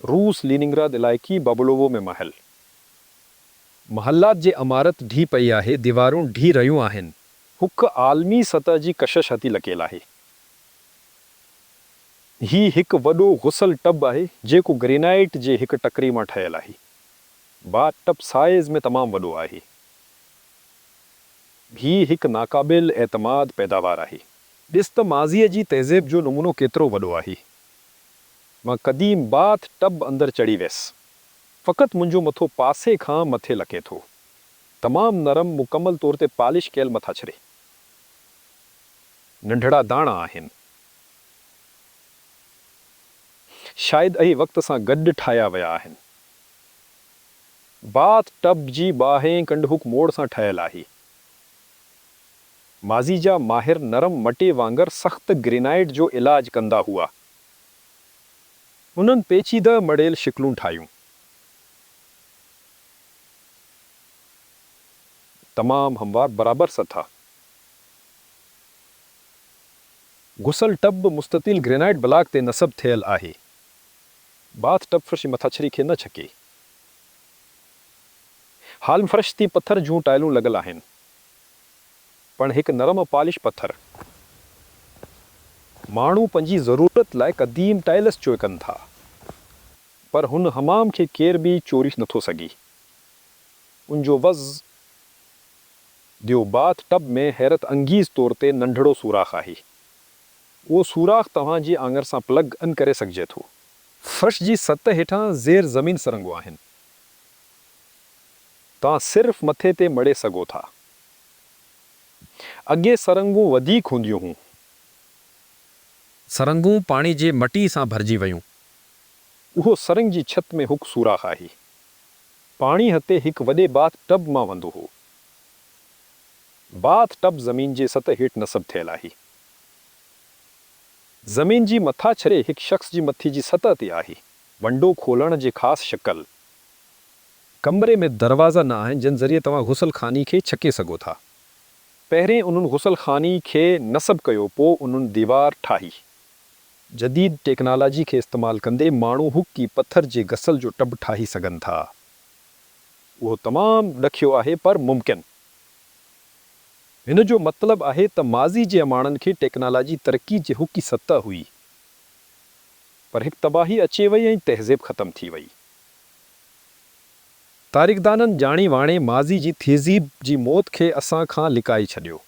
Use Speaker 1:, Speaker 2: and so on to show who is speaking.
Speaker 1: रूस लीनिंग्राद इलाइक़ी बबलोवो में महल। महलात जे इमारत ढी पई आहे, दीवारूं ढी रहियूं आहिनि। हुक आलमी सतह जी कशिश हथी लकेल आहे। ही हिकु वॾो गुसल टब आहे जेको ग्रेनाइट जे हिकु टकरी मां ठहियल आहे। बाथ टब साइज़ में तमामु वॾो आहे। ही हिकु नाक़ाबिल एतमाद पैदावार आहे। ॾिस त माज़ीअ जी तहज़ीब जो नमूनो केतिरो वॾो आहे। मां क़दीम बाथ टब अंदरि चढ़ी वियसि। फ़क़ति मुंहिंजो मथो पासे खां मथे लके थो। तमामु नरम, मुकमल तौर ते पॉलिश कयल मथाछरे। नंढड़ा दाणा आहिनि। शायदि अही वक़्त सां गॾु ठाहिया विया आहिनि। बाथ टब जी बाहें कंढ मोड़ सां ठहियल आहे। माज़ी जा माहिर नरम मटे वांगुरु सख़्त ग्रेनाइट जो इलाज कंदा हुआ। उन्हनि पेचीदा मड़ियल शिकलूं ठाहियूं। तमामु हमवार बराबर सथा। गुसल टब मुस्ततिल ग्रेनाइट ब्लॉक ते नसब थियल आहे। बाथ टब फर्श मथाछरी खे न छके। हाल फर्श ते पत्थर जूं टाइलूं लॻल आहिनि, पण हिकु नरम पॉलिश पत्थर। माण्हू पंहिंजी ज़रूरत लाइ क़दीम टाइल्स चोए कनि था, पर हुन हमाम खे केर बि चोरी नथो सघे। उनजो वज़ दियो बाथ टब में हैरत अंगीज़ तौर ते नंढड़ो सूराख़ आहे। उहो सूराख़ तव्हांजी आङर सां प्लग इन करे सघिजे थो। फर्श जी सतह हेठां ज़ेर ज़मीन सरंगूं आहिनि। तव्हां सिर्फ़ मथे ते मड़े सघो था। अॻे सरंगूं वधीक हूंदियूं हुयूं।
Speaker 2: सरंगूं पाणी जे मटी सां भरिजी वयूं।
Speaker 1: उहो सरंग जी छत में हुक सूराख़ आहे। पाणी हते हिकु वॾे बाथ टब मां वेंदो हो। बाथ टब ज़मीन जे सतह हेठि नसब थियल आहे। ज़मीन जी मथाछरे हिकु शख़्स जी मथे जी सतह ते आहे। वंडो खोलण जे ख़ासि शिकल।
Speaker 2: कमरे में दरवाज़ा न आहिनि जिन ज़रिए तव्हां गुसल ख़ानी खे छके सघो था।
Speaker 1: पहिरें उन्हनि गुसल ख़ानी खे नसब कयो, पोइ उन्हनि दीवार ठाही। जदीद टेक्नोलॉजी खे इस्तेमालु कंदे माण्हू हुकी पत्थर जे गसल जो टब ठाही सघनि था। उहो तमामु ॾुखियो आहे, पर मुमकिन। हिन जो मतिलबु आहे त माज़ी जे माण्हुनि खे टेक्नोलॉजी तरक़ी जे हुकी सतह हुई, पर हिकु तबाही अचे वई ऐं तहज़ीब ख़तमु थी वई।
Speaker 2: तारीख़दाननि ॼाणी वाणे माज़ी जी तहज़ीब जी मौत खे असां खां लिकाए छॾियो।